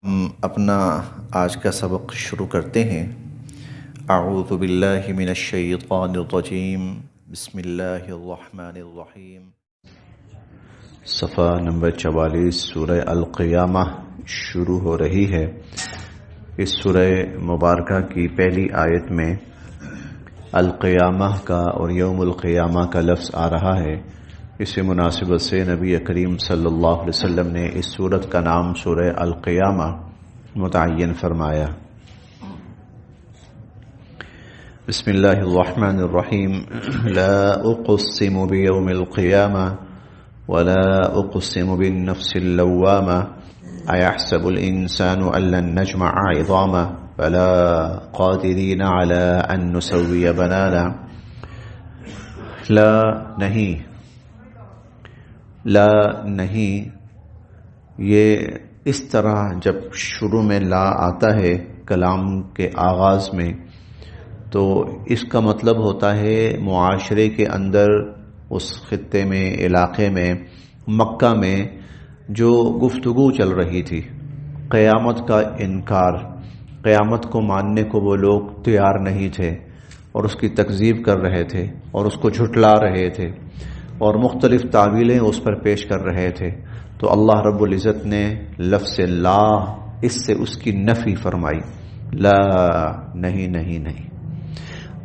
ہم اپنا آج کا سبق شروع کرتے ہیں۔ اعوذ باللہ من الشیطان الرجیم، بسم اللہ الرحمن الرحیم۔ صفحہ نمبر 44 سورہ القیامہ شروع ہو رہی ہے۔ اس سورہ مبارکہ کی پہلی آیت میں القیامہ کا اور یوم القیامہ کا لفظ آ رہا ہے۔ اس مناسبت سے نبی کریم صلی اللہ علیہ وسلم نے اس سورت کا نام سورہ القیامہ متعین فرمایا۔ بسم اللہ الرحمن الرحیم۔ لا اقسم بیوم القیامہ ولا اقسم بالنفس اللوامہ ایحسب الانسان ان لن نجمع عظامہ بلا قادرین علی ان نسوی بنانا۔ لا نہیں، یہ اس طرح جب شروع میں لا آتا ہے کلام کے آغاز میں تو اس کا مطلب ہوتا ہے معاشرے کے اندر، اس خطے میں، علاقے میں، مکہ میں جو گفتگو چل رہی تھی قیامت کا انکار، قیامت کو ماننے کو وہ لوگ تیار نہیں تھے اور اس کی تکذیب کر رہے تھے اور اس کو جھٹلا رہے تھے اور مختلف تعویلیں اس پر پیش کر رہے تھے، تو اللہ رب العزت نے لفظ لا اس سے اس کی نفی فرمائی۔ لا، نہیں نہیں نہیں،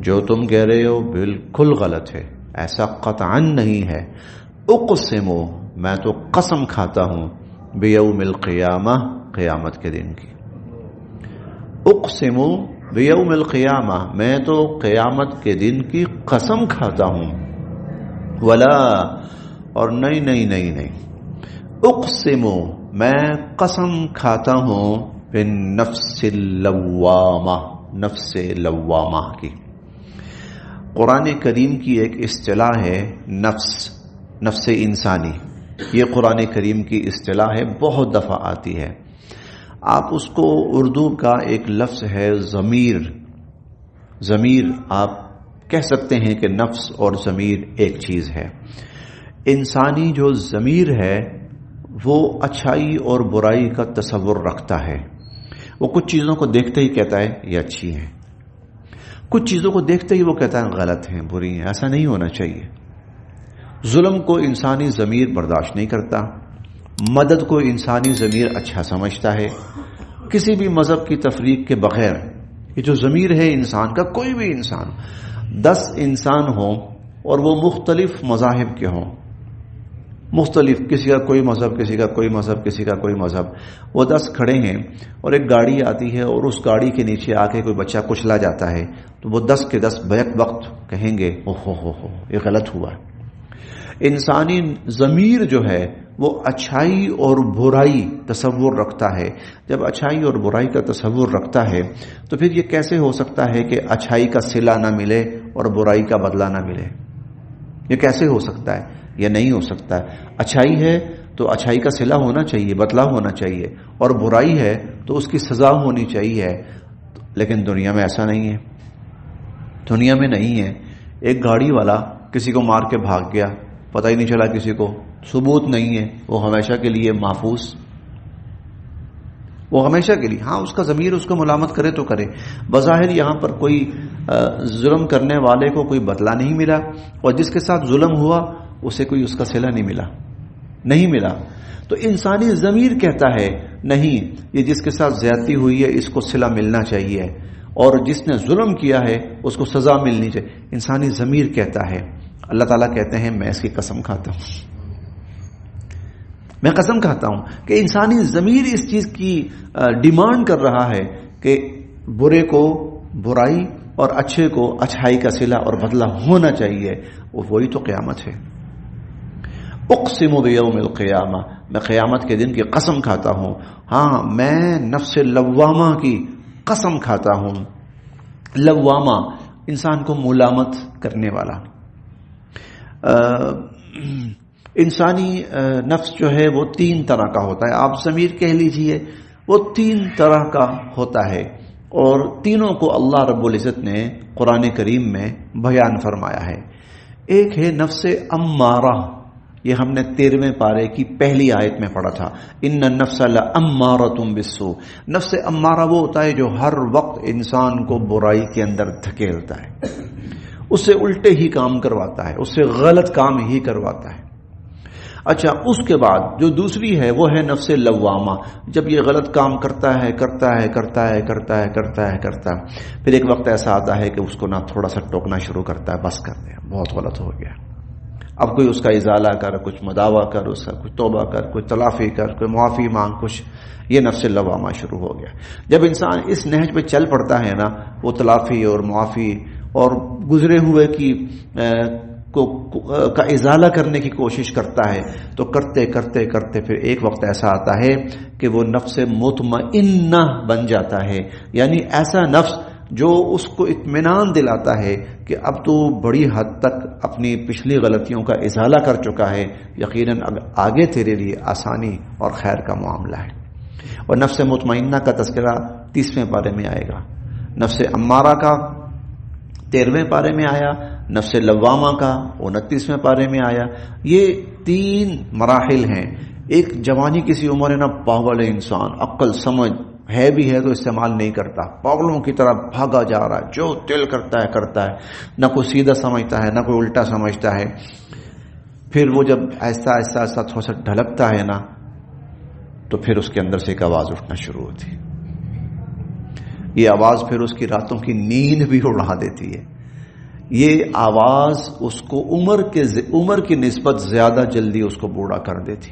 جو تم کہہ رہے ہو بالکل غلط ہے، ایسا قطعا نہیں ہے۔ اقسمو، میں تو قسم کھاتا ہوں، بیوم القیامہ، قیامت کے دن کی۔ اقسمو بیوم القیامہ، میں تو قیامت کے دن کی قسم کھاتا ہوں۔ ولا، اور نہیں نہیں نہیں نہیں، اقسمو، میں قسم کھاتا ہوں بالنفس اللوامہ، نفس لوامہ کی۔ قرآن کریم کی ایک اصطلاح ہے نفس انسانی، یہ قرآن کریم کی اصطلاح ہے، بہت دفعہ آتی ہے۔ آپ اس کو اردو کا ایک لفظ ہے ضمیر، آپ کہہ سکتے ہیں کہ نفس اور ضمیر ایک چیز ہے۔ انسانی جو ضمیر ہے وہ اچھائی اور برائی کا تصور رکھتا ہے، وہ کچھ چیزوں کو دیکھتے ہی کہتا ہے یہ اچھی ہیں، کچھ چیزوں کو دیکھتے ہی وہ کہتا ہے غلط ہیں، بری ہیں۔ ایسا نہیں ہونا چاہیے۔ ظلم کو انسانی ضمیر برداشت نہیں کرتا، مدد کو انسانی ضمیر اچھا سمجھتا ہے۔ کسی بھی مذہب کی تفریق کے بغیر یہ جو ضمیر ہے انسان کا، کوئی بھی انسان، 10 انسان ہوں اور وہ مختلف مذاہب کے ہوں، مختلف، کسی کا کوئی مذہب، کسی کا کوئی مذہب، کسی کا کوئی مذہب، وہ 10 کھڑے ہیں اور ایک گاڑی آتی ہے اور اس گاڑی کے نیچے آ کے کوئی بچہ کچلا جاتا ہے تو وہ 10 کے 10 بیک وقت کہیں گے ہو یہ غلط ہوا۔ انسانی ضمیر جو ہے وہ اچھائی اور برائی تصور رکھتا ہے۔ جب اچھائی اور برائی کا تصور رکھتا ہے تو پھر یہ کیسے ہو سکتا ہے کہ اچھائی کا صلہ نہ ملے اور برائی کا بدلہ نہ ملے؟ یہ کیسے ہو سکتا ہے؟ یہ نہیں ہو سکتا ہے۔ اچھائی ہے تو اچھائی کا صلہ ہونا چاہیے، بدلہ ہونا چاہیے، اور برائی ہے تو اس کی سزا ہونی چاہیے، لیکن دنیا میں ایسا نہیں ہے۔ دنیا میں نہیں ہے۔ ایک گاڑی والا کسی کو مار کے بھاگ گیا، پتہ ہی نہیں چلا کسی کو، ثبوت نہیں ہے، وہ ہمیشہ کے لیے محفوظ، وہ ہمیشہ کے لیے، ہاں اس کا ضمیر اس کو ملامت کرے تو کرے، بظاہر یہاں پر کوئی ظلم کرنے والے کو کوئی بدلہ نہیں ملا اور جس کے ساتھ ظلم ہوا اسے کوئی اس کا صلہ نہیں ملا، تو انسانی ضمیر کہتا ہے نہیں، یہ جس کے ساتھ زیادتی ہوئی ہے اس کو صلہ ملنا چاہیے اور جس نے ظلم کیا ہے اس کو سزا ملنی چاہیے، انسانی ضمیر کہتا ہے۔ اللہ تعالیٰ کہتے ہیں میں اس کی قسم کھاتا ہوں، میں قسم کھاتا ہوں کہ انسانی ضمیر اس چیز کی ڈیمانڈ کر رہا ہے کہ برے کو برائی اور اچھے کو اچھائی کا صلہ اور بدلہ ہونا چاہیے، وہی تو قیامت ہے۔ اقسم بیوم القیامہ، میں قیامت کے دن کی قسم کھاتا ہوں، ہاں میں نفس لوامہ کی قسم کھاتا ہوں۔ لوامہ، انسان کو ملامت کرنے والا۔ انسانی نفس جو ہے وہ 3 طرح کا ہوتا ہے، آپ ضمیر کہہ لیجئے، وہ 3 طرح کا ہوتا ہے اور تینوں کو اللہ رب العزت نے قرآن کریم میں بیان فرمایا ہے۔ ایک ہے نفس امارہ، یہ ہم نے 13ویں پارے کی پہلی آیت میں پڑھا تھا، ان النفس لامارۃ بالسوء. نفس امارہ وہ ہوتا ہے جو ہر وقت انسان کو برائی کے اندر دھکیلتا ہے، اس سے الٹے ہی کام کرواتا ہے، اس سے غلط کام ہی کرواتا ہے. اچھا، اس کے بعد جو دوسری ہے وہ ہے نفس لوامہ. جب یہ غلط کام کرتا ہے پھر ایک وقت ایسا آتا ہے کہ اس کو نہ تھوڑا سا ٹوکنا شروع کرتا ہے، بس کر دے، بہت غلط ہو گیا، اب کوئی اس کا ازالہ کر، کچھ مداوع کر، اس کا کچھ توبہ کر، کوئی تلافی کر، کوئی معافی مانگ، کچھ. یہ نفس لوامہ شروع ہو گیا. جب انسان اس نہج پہ چل پڑتا ہے نا، وہ تلافی اور معافی اور گزرے ہوئے کا ازالہ کرنے کی کوشش کرتا ہے، تو کرتے کرتے کرتے پھر ایک وقت ایسا آتا ہے کہ وہ نفس مطمئنہ بن جاتا ہے. یعنی ایسا نفس جو اس کو اطمینان دلاتا ہے کہ اب تو بڑی حد تک اپنی پچھلی غلطیوں کا ازالہ کر چکا ہے، یقیناً اب آگے تیرے لیے آسانی اور خیر کا معاملہ ہے. اور نفس مطمئنہ کا تذکرہ 30ویں پارے میں آئے گا، نفس امارہ کا 13ویں پارے میں آیا، نفس لوامہ کا 29ویں پارے میں آیا. یہ 3 مراحل ہیں. ایک جوانی کسی عمر ہے نا، پاگل انسان، عقل سمجھ ہے بھی ہے تو استعمال نہیں کرتا، پاگلوں کی طرح بھاگا جا رہا ہے، جو دل کرتا ہے، نہ کوئی سیدھا سمجھتا ہے نہ کوئی الٹا سمجھتا ہے. پھر وہ جب آہستہ آہستہ تھوڑا سا ڈھلکتا ہے نا، تو پھر اس کے اندر سے ایک آواز اٹھنا شروع ہوتی ہے. یہ آواز پھر اس کی راتوں کی نیند بھی اڑا دیتی ہے. یہ آواز اس کو عمر کی نسبت زیادہ جلدی اس کو بوڑھا کر دیتی.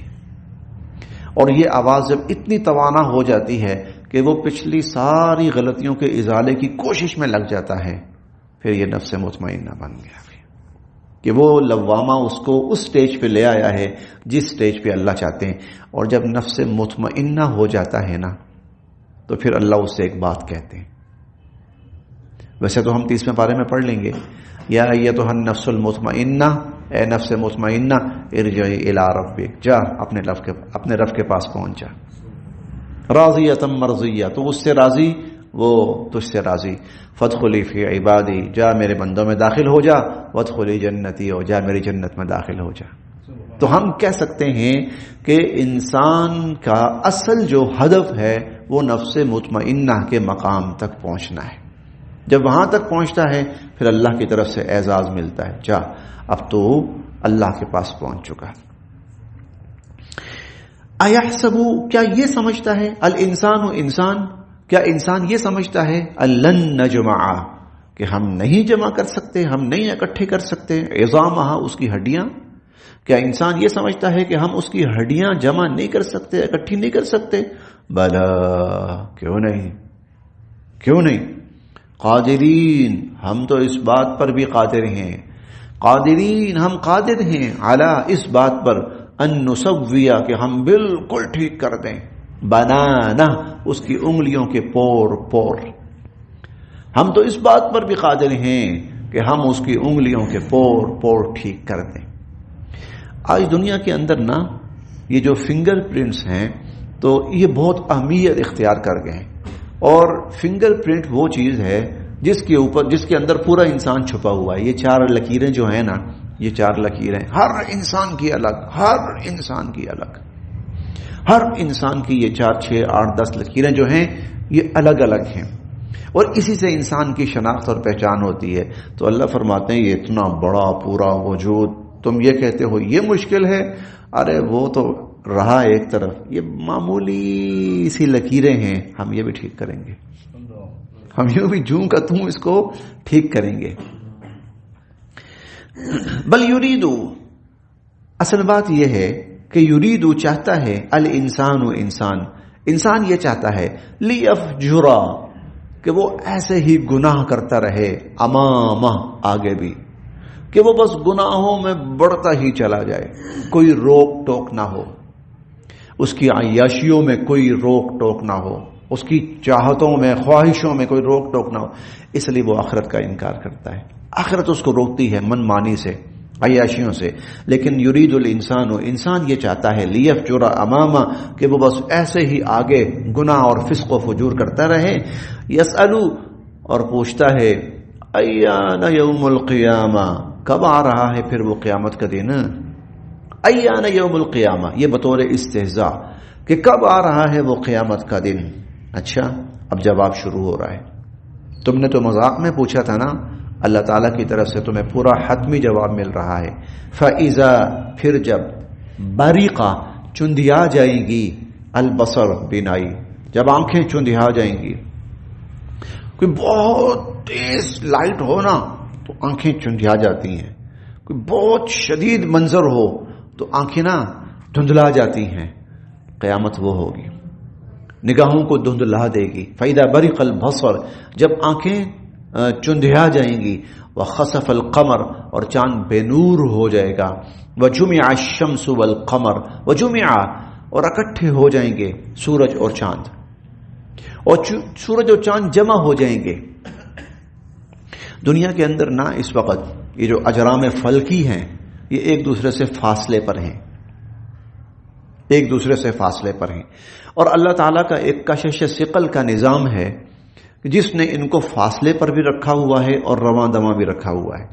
اور یہ آواز جب اتنی توانا ہو جاتی ہے کہ وہ پچھلی ساری غلطیوں کے ازالے کی کوشش میں لگ جاتا ہے، پھر یہ نفس مطمئنہ بن گیا کہ وہ لوامہ اس کو اس سٹیج پہ لے آیا ہے جس سٹیج پہ اللہ چاہتے ہیں. اور جب نفس مطمئنہ ہو جاتا ہے نا، تو پھر اللہ اس سے ایک بات کہتے ہیں. ویسے تو ہم 30ویں پارے میں پڑھ لیں گے، یا ایتھا النفس المطمئنہ، اے نفس مطمئنہ ارجعی الی ربک، جا اپنے رب کے پاس پہنچ جا. راضیۃ مرضیہ، تو اس سے راضی، وہ تجھ سے راضی. فادخلی فی عبادی، جا میرے بندوں میں داخل ہو جا. وادخلی جنتی، اور جا میری جنت میں داخل ہو جا. تو ہم کہہ سکتے ہیں کہ انسان کا اصل جو ہدف ہے وہ نفس مطمئنہ کے مقام تک پہنچنا ہے. جب وہاں تک پہنچتا ہے پھر اللہ کی طرف سے اعزاز ملتا ہے، جا اب تو اللہ کے پاس پہنچ چکا. ایحسب، کیا یہ سمجھتا ہے الانسان، کیا انسان یہ سمجھتا ہے لن نجمع، کہ ہم نہیں جمع کر سکتے، ہم نہیں اکٹھے کر سکتے عظامہ، اس کی ہڈیاں. کیا انسان یہ سمجھتا ہے کہ ہم اس کی ہڈیاں جمع نہیں کر سکتے، اکٹھی نہیں کر سکتے؟ بلا، کیوں نہیں. قادرین، ہم تو اس بات پر بھی قادر ہیں. قادرین، ہم قادر ہیں، علی، اس بات پر، ان نسویہ، کہ ہم بالکل ٹھیک کر دیں، بنانا، اس کی انگلیوں کے پور. ہم تو اس بات پر بھی قادر ہیں کہ ہم اس کی انگلیوں کے پور ٹھیک کر دیں. آج دنیا کے اندر نا یہ جو فنگر پرنٹس ہیں تو یہ بہت اہمیت اختیار کر گئے ہیں. اور فنگر پرنٹ وہ چیز ہے جس کے اندر پورا انسان چھپا ہوا ہے. یہ 4 لکیریں جو ہیں نا، یہ 4 لکیریں ہر انسان کی الگ، ہر انسان کی یہ 4 6 8 10 لکیریں جو ہیں یہ الگ الگ ہیں، اور اسی سے انسان کی شناخت اور پہچان ہوتی ہے. تو اللہ فرماتے ہیں یہ اتنا بڑا پورا وجود، تم یہ کہتے ہو یہ مشکل ہے، ارے وہ تو رہا ایک طرف، یہ معمولی سی لکیریں ہیں، ہم یہ بھی ٹھیک کریں گے، ہم یوں بھی جوں کا توں اس کو ٹھیک کریں گے. بل یریدو، اصل بات یہ ہے کہ یریدو چاہتا ہے، انسان یہ چاہتا ہے، لیفجرا، کہ وہ ایسے ہی گناہ کرتا رہے، امامہ، آگے بھی، کہ وہ بس گناہوں میں بڑھتا ہی چلا جائے، کوئی روک ٹوک نہ ہو، اس کی عیاشیوں میں کوئی روک ٹوک نہ ہو، اس کی چاہتوں میں، خواہشوں میں کوئی روک ٹوک نہ ہو. اس لیے وہ آخرت کا انکار کرتا ہے. آخرت اس کو روکتی ہے من مانی سے، عیاشیوں سے. لیکن یرید الانسان، انسان یہ چاہتا ہے، لیفجر امامہ، کہ وہ بس ایسے ہی آگے گناہ اور فسق و فجور کرتا رہے. یسألو، اور پوچھتا ہے، ایان یوم القیامہ، کب آ رہا ہے پھر وہ قیامت کا دن؟ ایان یوم القیامہ، یہ بطور استہزاء کہ کب آ رہا ہے وہ قیامت کا دن. اچھا اب جواب شروع ہو رہا ہے. تم نے تو مذاق میں پوچھا تھا نا، اللہ تعالیٰ کی طرف سے تمہیں پورا حتمی جواب مل رہا ہے. فَإِذَا، پھر جب، بَرِقَ، چندھیا جائیں گی، البصر، بینائی، جب آنکھیں چندھیا جائیں گی. کوئی بہت تیز لائٹ ہو نا تو آنکھیں چندھیا جاتی ہیں، کوئی بہت شدید منظر ہو تو آنکھیں نا دھندلا جاتی ہیں. قیامت وہ ہوگی، نگاہوں کو دھندلا دے گی. فَإِذَا بَرِقَ الْبَصَرُ، جب آنکھیں چندھیا جائیں گی. وَخَسَفَ الْقَمَرُ، اور چاند بے نور ہو جائے گا. وَجُمِعَ الشَّمْسُ وَالْقَمَرُ، وَجُمِعَ، اور اکٹھے ہو جائیں گے سورج اور چاند، اور سورج اور چاند جمع ہو جائیں گے. دنیا کے اندر نہ اس وقت یہ جو اجرام فلکی ہیں یہ ایک دوسرے سے فاصلے پر ہیں، ایک دوسرے سے فاصلے پر ہیں. اور اللہ تعالیٰ کا ایک کشش ثقل کا نظام ہے جس نے ان کو فاصلے پر بھی رکھا ہوا ہے اور رواں دواں بھی رکھا ہوا ہے.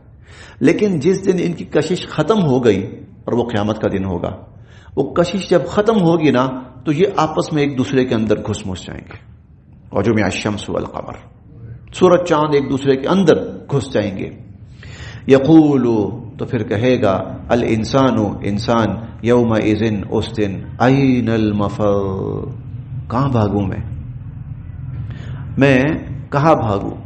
لیکن جس دن ان کی کشش ختم ہو گئی، اور وہ قیامت کا دن ہوگا، وہ کشش جب ختم ہوگی نا تو یہ آپس میں ایک دوسرے کے اندر گھس مس جائیں گے. وَجُمِعَ الشَّمْسُ وَالْقَمَرُ، سورج چاند ایک دوسرے کے اندر گھس جائیں گے. یقول، تو پھر کہے گا الانسان، انسان، یومئذ، اس دن، این المفر، کہاں بھاگوں میں کہاں بھاگوں.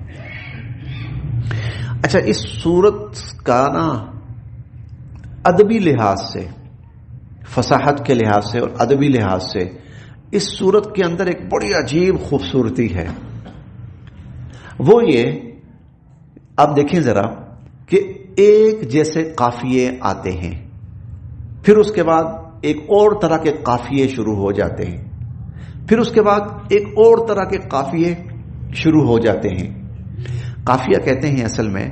اچھا اس صورت کا نا ادبی لحاظ سے، فصاحت کے لحاظ سے اور ادبی لحاظ سے اس صورت کے اندر ایک بڑی عجیب خوبصورتی ہے. وہ یہ، آپ دیکھیں ذرا کہ ایک جیسے قافیے آتے ہیں، پھر اس کے بعد ایک اور طرح کے قافیے شروع ہو جاتے ہیں، پھر اس کے بعد ایک اور طرح کے قافیے شروع ہو جاتے ہیں. قافیہ کہتے ہیں اصل میں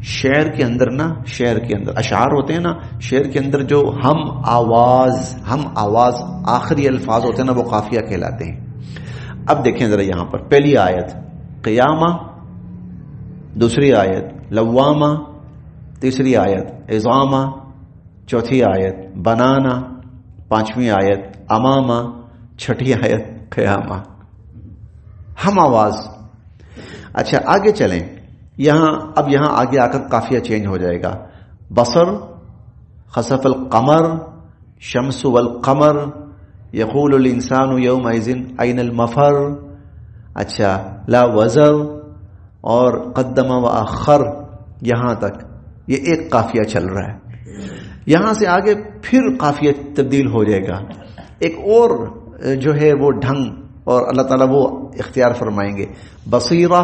شعر کے اندر نا، شعر کے اندر اشعار ہوتے ہیں نا، شعر کے اندر جو ہم آواز آخری الفاظ ہوتے ہیں نا وہ قافیہ کہلاتے ہیں. اب دیکھیں ذرا یہاں پر پہلی آیت قیامہ، دوسری آیت لوامہ، تیسری آیت عظامہ، چوتھی آیت بنانا، پانچویں آیت امامہ، چھٹی آیت قیامہ. ہم آواز. اچھا آگے چلیں، اب یہاں آگے آ کر قافیہ چینج ہو جائے گا. بصر، خسف القمر، شمس والقمر، یقول الانسان یومئذ این المفر. اچھا لا وزر اور قدم و اخر، یہاں تک یہ ایک قافیہ چل رہا ہے. یہاں سے آگے پھر قافیہ تبدیل ہو جائے گا، ایک اور جو ہے وہ ڈھنگ، اور اللہ تعالیٰ وہ اختیار فرمائیں گے. بصیرہ،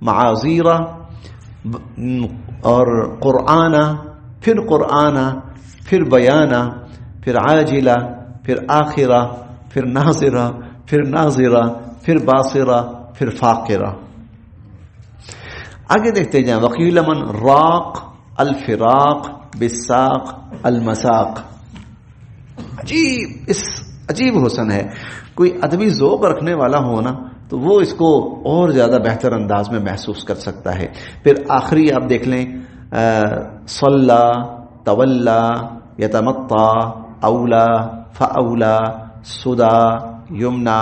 معاذیرہ، اور قرآنہ، پھر بیانہ، پھر عاجلہ، پھر آخرہ، پھر ناظرہ، پھر ناظرہ، پھر باصرہ، پھر فاقرہ. آگے دیکھتے جائیں. وقیل من راق، الفراق، بالساق، المساق. عجیب حسن ہے. کوئی ادبی ذوق رکھنے والا ہو نا تو وہ اس کو اور زیادہ بہتر انداز میں محسوس کر سکتا ہے. پھر آخری آپ دیکھ لیں صلی، تولا، یتمطع، اولا، فاولا، صدا، یمنا،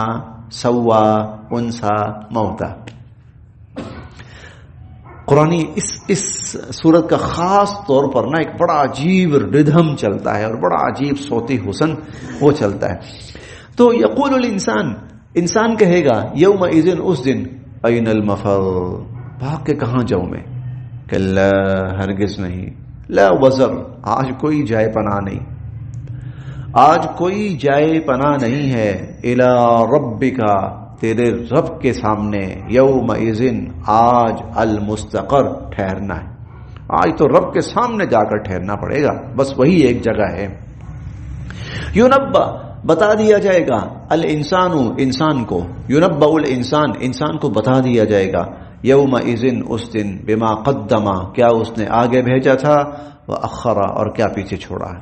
سوا، انسا، موتا. قرآن اس سورت کا خاص طور پر نا ایک بڑا عجیب ردھم چلتا ہے اور بڑا عجیب صوتی حسن وہ چلتا ہے. تو یقول الانسان، انسان کہے گا یومئذ، اس دن، این المفر، بھاگ کے کہاں جاؤں میں. کلا، ہرگز نہیں. لا وزر، آج کوئی جائے پناہ نہیں، آج کوئی جائے پناہ نہیں ہے. الی ربک، تیرے رب کے سامنے. یومئذ، آج، المستقر، ٹھہرنا ہے. آج تو رب کے سامنے جا کر ٹھہرنا پڑے گا، بس وہی ایک جگہ ہے. یونبا، بتا دیا جائے گا، الانسان، انسان کو. یونبا الانسان، انسان کو بتا دیا جائے گا. یومئذ، اس دن، بما قدما، کیا اس نے آگے بھیجا تھا، واخرا، اور کیا پیچھے چھوڑا.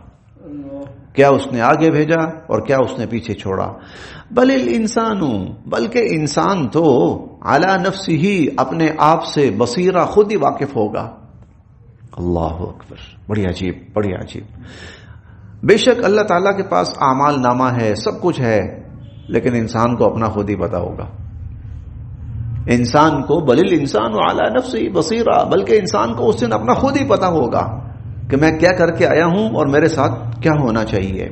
کیا اس نے آگے بھیجا اور کیا اس نے پیچھے چھوڑا. بل الانسان، بلکہ انسان تو علی نفسہ، اپنے آپ سے، بصیرہ، خود ہی واقف ہوگا. اللہ اکبر، بڑی عجیب، بڑی عجیب. بے شک اللہ تعالیٰ کے پاس اعمال نامہ ہے، سب کچھ ہے، لیکن انسان کو اپنا خود ہی پتا ہوگا. انسان کو بل الانسان علی نفسہ بصیرہ، بلکہ انسان کو اس دن اپنا خود ہی پتا ہوگا کہ میں کیا کر کے آیا ہوں اور میرے ساتھ کیا ہونا چاہیے.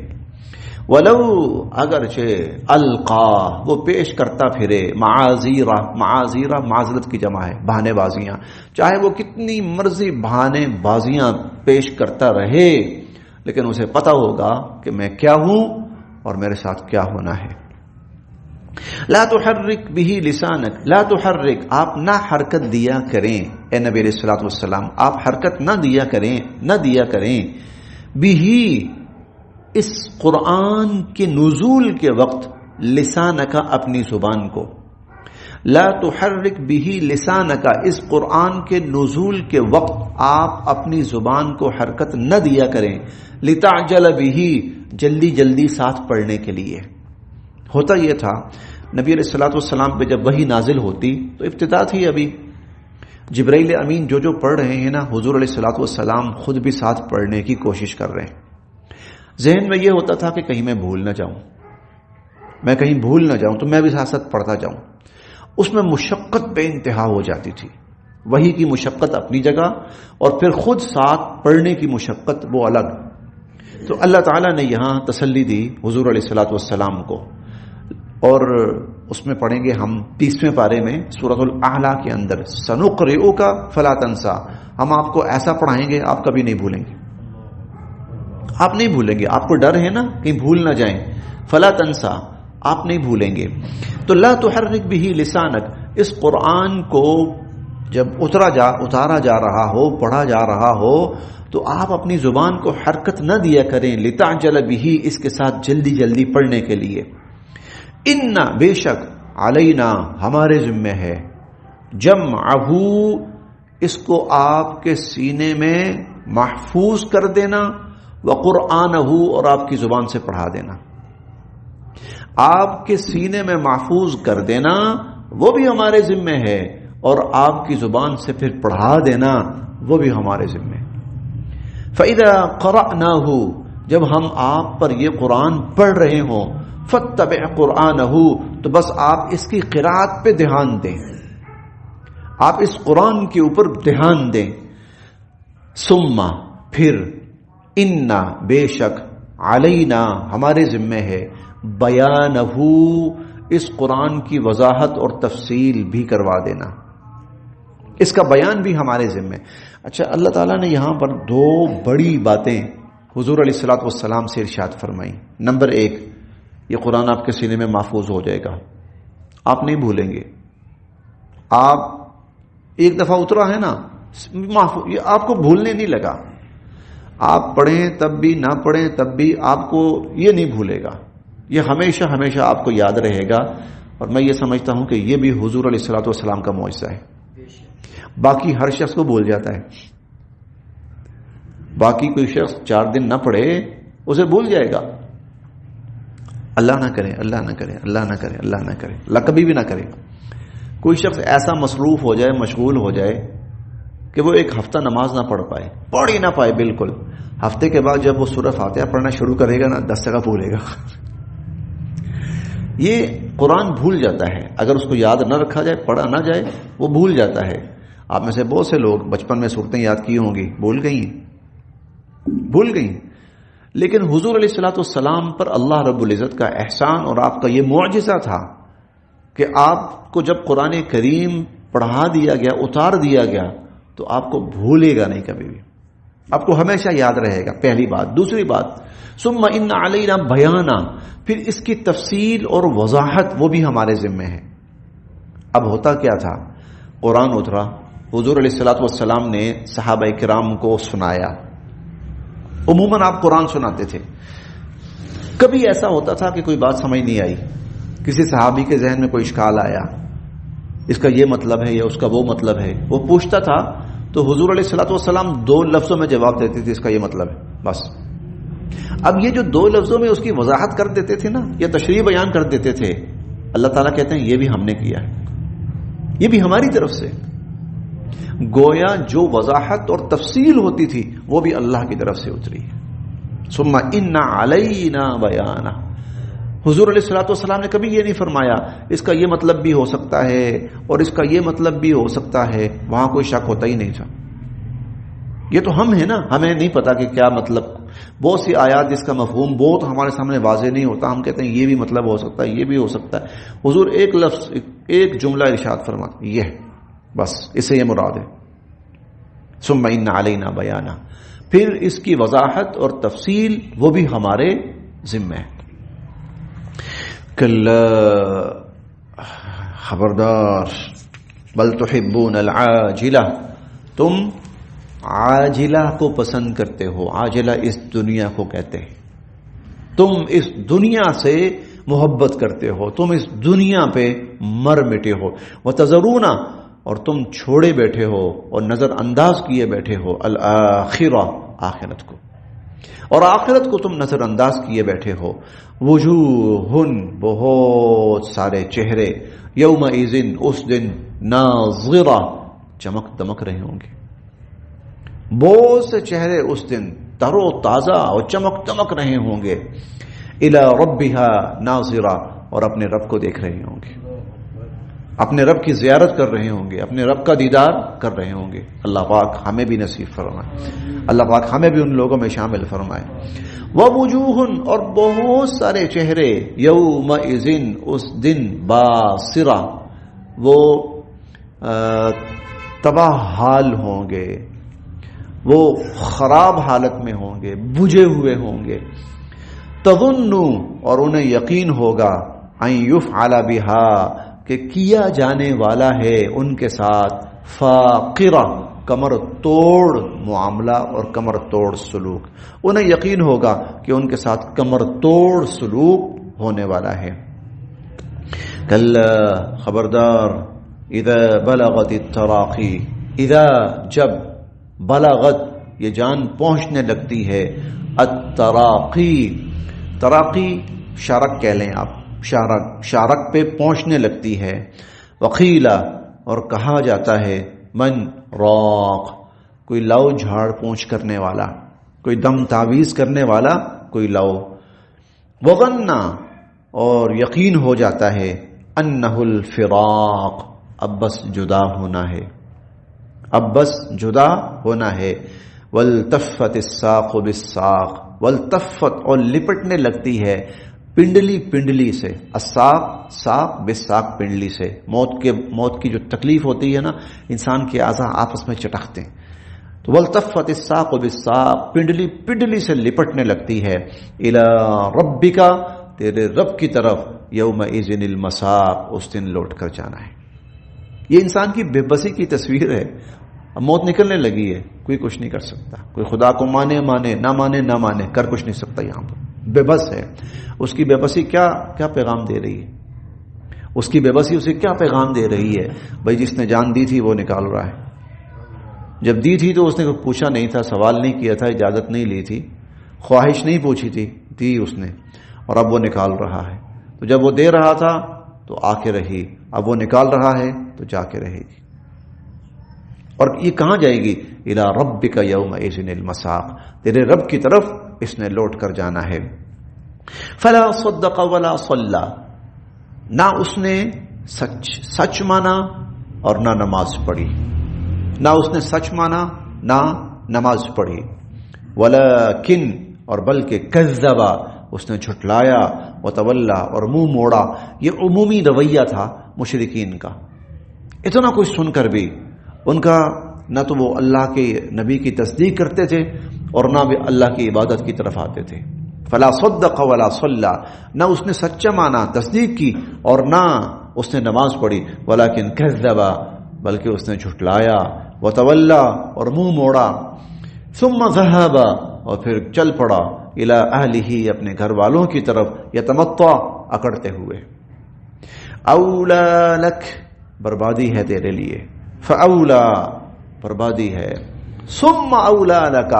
ولو اگرچہ القا وہ پیش کرتا پھرے معاذیرہ، معاذیرہ معذرت کی جمع ہے، بہانے بازیاں، چاہے وہ کتنی مرضی بہانے بازیاں پیش کرتا رہے، لیکن اسے پتا ہوگا کہ میں کیا ہوں اور میرے ساتھ کیا ہونا ہے. لا تحرک به لسانک، لا تحرک آپ نہ حرکت دیا کریں، اے نبی علیہ الصلوۃ والسلام آپ حرکت نہ دیا کریں به اس قرآن کے نزول کے وقت، لسانک اپنی زبان کو، لا تحرک به لسانک اس قرآن کے نزول کے وقت آپ اپنی زبان کو حرکت نہ دیا کریں، لتعجل به جلدی جلدی ساتھ پڑھنے کے لیے. ہوتا یہ تھا نبی علیہ الصلوۃ والسلام پہ جب وحی نازل ہوتی تو ابتدا تھی، ابھی جبرائیل امین جو پڑھ رہے ہیں نا، حضور علیہ الصلوۃ والسلام خود بھی ساتھ پڑھنے کی کوشش کر رہے ہیں. ذہن میں یہ ہوتا تھا کہ کہیں میں بھول نہ جاؤں تو میں بھی ساتھ ساتھ پڑھتا جاؤں. اس میں مشقت بے انتہا ہو جاتی تھی، وحی کی مشقت اپنی جگہ اور پھر خود ساتھ پڑھنے کی مشقت وہ الگ. تو اللہ تعالیٰ نے یہاں تسلی دی حضور علیہ الصلوۃ والسلام کو، اور اس میں پڑھیں گے ہم 30ویں پارے میں سورۃ الاعلیٰ کے اندر، سنقرئک فلا تنسا، ہم آپ کو ایسا پڑھائیں گے آپ کبھی نہیں بھولیں گے. آپ نہیں بھولیں گے، آپ کو ڈر ہے نا کہیں بھول نہ جائیں، فلا تنسا آپ نہیں بھولیں گے. تو لا تحرک به لسانک اس قرآن کو جب اتارا جا رہا ہو، پڑھا جا رہا ہو تو آپ اپنی زبان کو حرکت نہ دیا کریں، لتعجل به اس کے ساتھ جلدی جلدی پڑھنے کے لیے. ان بے شک علینا ہمارے ذمہ ہے، جمعہ اس کو آپ کے سینے میں محفوظ کر دینا، وقرآنہ اور آپ کی زبان سے پڑھا دینا. آپ کے سینے میں محفوظ کر دینا وہ بھی ہمارے ذمہ ہے، اور آپ کی زبان سے پھر پڑھا دینا وہ بھی ہمارے ذمہ. فَإِذَا قَرَأْنَاهُ جب ہم آپ پر یہ قرآن پڑھ رہے ہوں، فَاتَّبِعْ قُرْآنَهُ تو بس آپ اس کی قرأت پہ دھیان دیں، آپ اس قرآن کے اوپر دھیان دیں. ثم پھر انا بے شک علینا ہمارے ذمہ ہے، بیانہ اس قرآن کی وضاحت اور تفصیل بھی کروا دینا، اس کا بیان بھی ہمارے ذمہ. اچھا، اللہ تعالیٰ نے یہاں پر 2 بڑی باتیں حضور علیہ الصلوۃ والسلام سے ارشاد فرمائی. نمبر 1، یہ قرآن آپ کے سینے میں محفوظ ہو جائے گا، آپ نہیں بھولیں گے. آپ ایک دفعہ اترا ہے نا، یہ آپ کو بھولنے نہیں لگا، آپ پڑھیں تب بھی نہ پڑھیں تب بھی آپ کو یہ نہیں بھولے گا، یہ ہمیشہ ہمیشہ آپ کو یاد رہے گا. اور میں یہ سمجھتا ہوں کہ یہ بھی حضور علیہ الصلوۃ والسلام کا معجزہ ہے. باقی ہر شخص کو بھول جاتا ہے، باقی کوئی شخص 4 دن نہ پڑھے اسے بھول جائے گا. اللہ نہ کرے، اللہ نہ کرے، اللہ نہ کرے، اللہ نہ کرے، اللہ کبھی بھی نہ کرے. کوئی شخص ایسا مصروف ہو جائے، مشغول ہو جائے کہ وہ 1 ہفتہ نماز نہ پڑھ ہی نہ پائے بالکل. ہفتے کے بعد جب وہ سورہ فاتحہ پڑھنا شروع کرے گا نا، 10 جگہ بھولے گا. یہ قرآن بھول جاتا ہے، اگر اس کو یاد نہ رکھا جائے، پڑھا نہ جائے، وہ بھول جاتا ہے. آپ میں سے بہت سے لوگ بچپن میں صورتیں یاد کی ہوں گی، بھول گئی. لیکن حضور علیہ الصلوۃ والسلام پر اللہ رب العزت کا احسان اور آپ کا یہ معجزہ تھا کہ آپ کو جب قرآن کریم پڑھا دیا گیا، اتار دیا گیا، تو آپ کو بھولے گا نہیں کبھی بھی، آپ کو ہمیشہ یاد رہے گا. پہلی بات. دوسری بات، ثم ان علینا بیانا پھر اس کی تفصیل اور وضاحت وہ بھی ہمارے ذمہ ہے. اب ہوتا کیا تھا، قرآن اترا، حضور علیہ الصلوۃ والسلام نے صحابہ کرام کو سنایا. عموماً آپ قرآن سناتے تھے. کبھی ایسا ہوتا تھا کہ کوئی بات سمجھ نہیں آئی، کسی صحابی کے ذہن میں کوئی اشکال آیا، اس کا یہ مطلب ہے یا اس کا وہ مطلب ہے، وہ پوچھتا تھا تو حضور علیہ الصلوۃ والسلام 2 لفظوں میں جواب دیتے تھے، اس کا یہ مطلب ہے، بس. اب یہ جو 2 لفظوں میں اس کی وضاحت کر دیتے تھے نا، یا تشریح بیان کر دیتے تھے، اللہ تعالیٰ کہتے ہیں یہ بھی ہم نے کیا ہے، یہ بھی ہماری طرف سے. گویا جو وضاحت اور تفصیل ہوتی تھی وہ بھی اللہ کی طرف سے اتری ہے. ثم ان علینا بیانہ. حضور علیہ الصلوۃ والسلام نے کبھی یہ نہیں فرمایا اس کا یہ مطلب بھی ہو سکتا ہے اور اس کا یہ مطلب بھی ہو سکتا ہے. وہاں کوئی شک ہوتا ہی نہیں تھا. یہ تو ہم ہیں نا, ہمیں نہیں پتا کہ کیا مطلب. بہت سی آیات جس کا مفہوم بہت ہمارے سامنے واضح نہیں ہوتا, ہم کہتے ہیں یہ بھی مطلب ہو سکتا ہے, یہ بھی ہو سکتا ہے. حضور ایک لفظ ایک جملہ ارشاد فرماتے یہ بس, اس سے یہ مراد ہے. ثم ان علینا بیانہ, پھر اس کی وضاحت اور تفصیل وہ بھی ہمارے ذمہ ہے. کلا, خبردار, بل تحبون العاجلہ, تم عاجلہ کو پسند کرتے ہو. عاجلہ اس دنیا کو کہتے ہیں. تم اس دنیا سے محبت کرتے ہو, تم اس دنیا پہ مر مٹے ہو. وتذرون, اور تم چھوڑے بیٹھے ہو اور نظر انداز کیے بیٹھے ہو الآخرہ, آخرت کو, اور آخرت کو تم نظر انداز کیے بیٹھے ہو. وجوہن, بہت سارے چہرے, یومئذ, اس دن, ناظرہ, چمک دمک رہے ہوں گے. بہت سے چہرے اس دن تر و تازہ اور چمک دمک رہے ہوں گے. الی ربہا ناظرہ, اور اپنے رب کو دیکھ رہے ہوں گے, اپنے رب کی زیارت کر رہے ہوں گے, اپنے رب کا دیدار کر رہے ہوں گے. اللہ پاک ہمیں بھی نصیب فرمائے, اللہ پاک ہمیں بھی ان لوگوں میں شامل فرمائے. ووجوہ, اور بہت سارے چہرے, یومئذ, اس دن, باسرہ, وہ تباہ حال ہوں گے, وہ خراب حالت میں ہوں گے, بجھے ہوئے ہوں گے. تظن, اور انہیں یقین ہوگا, ان یفعل بہا, کہ کیا جانے والا ہے ان کے ساتھ, فاقرہ, کمر توڑ معاملہ اور کمر توڑ سلوک. انہیں یقین ہوگا کہ ان کے ساتھ کمر توڑ سلوک ہونے والا ہے. کلا, خبردار, اذا بلغت التراقی, اذا, جب, بلغت, یہ جان پہنچنے لگتی ہے, التراقی, تراقی شارک کہہ لیں آپ, شارک پہ پہنچنے لگتی ہے. وقیلا, اور کہا جاتا ہے, من راق, کوئی لو جھاڑ پونچھ کرنے والا, کوئی دم تعویذ کرنے والا, کوئی لو. وظنا, اور یقین ہو جاتا ہے, انہ الفراق, اب بس جدا ہونا ہے, اب بس جدا ہونا ہے. والتفت الساق بالساق, والتفت, اور لپٹنے لگتی ہے پنڈلی پنڈلی سے, الساق, ساق, بالساق, پنڈلی سے. موت کی جو تکلیف ہوتی ہے نا, انسان کے اعضاء آپس میں چٹکتے ہیں, تو والتفت الساق بالساق, پنڈلی پنڈلی سے لپٹنے لگتی ہے. الی ربک, تیرے رب کی طرف, یومئذ المساق, اس دن لوٹ کر جانا ہے. یہ انسان کی بے بسی کی تصویر ہے. اب موت نکلنے لگی ہے, کوئی کچھ نہیں کر سکتا. کوئی خدا کو مانے مانے, نہ مانے نہ مانے, کر کچھ نہیں سکتا. یہاں پر بے بس ہے. اس کی بے بسی کیا پیغام دے رہی ہے؟ اس کی بے بسی اسے کیا پیغام دے رہی ہے؟ بھائی جس نے جان دی تھی وہ نکال رہا ہے. جب دی تھی تو اس نے پوچھا نہیں تھا, سوال نہیں کیا تھا, اجازت نہیں لی تھی, خواہش نہیں پوچھی تھی, دی اس نے, اور اب وہ نکال رہا ہے. تو جب وہ دے رہا تھا تو آ کے رہی, اب وہ نکال رہا ہے تو جا کے رہے گی. اور یہ کہاں جائے گی؟ الی ربک یومئذ المساق, تیرے رب کی طرف اس نے لوٹ کر جانا ہے. فلا صدق ولا صلی, نہ اس نے سچ مانا اور نہ نماز پڑھی, نہ اس نے سچ مانا نہ نماز پڑھی. ولکن, اور بلکہ, کذب, اس نے جھٹلایا, وتولا, اور منہ موڑا. یہ عمومی رویہ تھا مشرکین کا. اتنا کچھ سن کر بھی ان کا نہ تو وہ اللہ کے نبی کی تصدیق کرتے تھے اور نہ بھی اللہ کی عبادت کی طرف آتے تھے. فلا صدق ولا صلی, نہ اس نے سچا مانا, تصدیق کی, اور نہ اس نے نماز پڑھی. ولکن کذب, بلکہ اس نے جھٹلایا, وتولا, اور منہ موڑا. ثم ذهب, اور پھر چل پڑا, الی اہلہ, اپنے گھر والوں کی طرف, یتمطع, اکڑتے ہوئے. اولا لک, بربادی ہے تیرے لیے. فاولا, بربادی ہے. ثم اولا لک,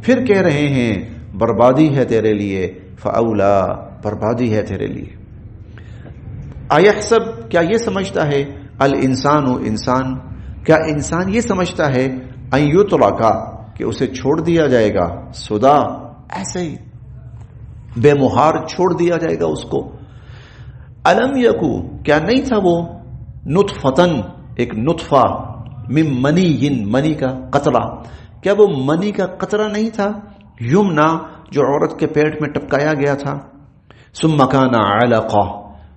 پھر کہہ رہے ہیں بربادی ہے تیرے لیے. فاولا, بربادی ہے تیرے لیے. ایحسب, کیا یہ سمجھتا ہے, الانسان, انسان, کیا انسان یہ سمجھتا ہے, ان یترک, کہ اسے چھوڑ دیا جائے گا, سدا, ایسے ہی بے مہار چھوڑ دیا جائے گا اس کو. الم یکو، کیا نہیں تھا وہ، نطفتن، ایک نطفہ، من منی، منی کا قطرہ، کیا وہ منی کا قطرہ نہیں تھا، یمنا، جو عورت کے پیٹ میں ٹپکایا گیا تھا، ثم کان علقہ،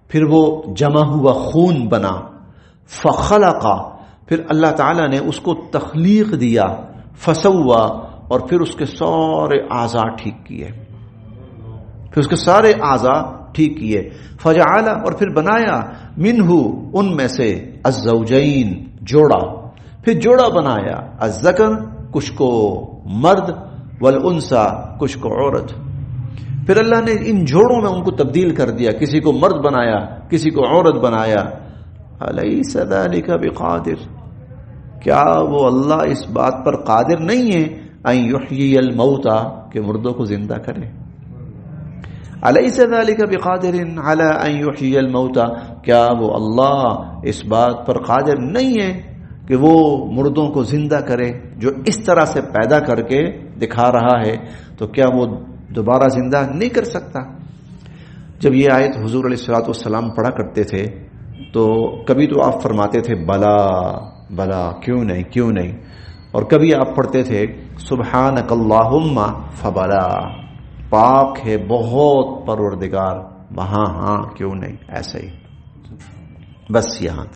پھر وہ جمع ہوا خون بنا، فخلق، پھر اللہ تعالیٰ نے اس کو تخلیق دیا، فسوا، اور پھر اس کے سارے اعضاء ٹھیک کیے، پھر اس کے سارے اعضاء ٹھیک کیے، فجعل، اور پھر بنایا، منہ، ان میں سے، الزوجین، جوڑا، پھر جوڑا بنایا، الذکر، کچھ کو مرد، والانثى، کچھ کو عورت. پھر اللہ نے ان جوڑوں میں ان کو تبدیل کر دیا، کسی کو مرد بنایا، کسی کو عورت بنایا. الیس ذلک بقادر، کیا وہ اللہ اس بات پر قادر نہیں ہے، ان یحیی الموتى، کہ مردوں کو زندہ کرے. الیس ذلک بقادر علی ان یحیی الموتى، کیا وہ اللہ اس بات پر قادر نہیں ہے کہ وہ مردوں کو زندہ کرے. جو اس طرح سے پیدا کر کے دکھا رہا ہے تو کیا وہ دوبارہ زندہ نہیں کر سکتا. جب یہ آیت حضور علیہ الصلوۃ والسلام پڑھا کرتے تھے تو کبھی تو آپ فرماتے تھے بلا بلا، کیوں نہیں کیوں نہیں، اور کبھی آپ پڑھتے تھے سبحانک اللہم فبلا، پاک ہے بہت پروردگار، وہاں ہاں کیوں نہیں، ایسے ہی. بس یہاں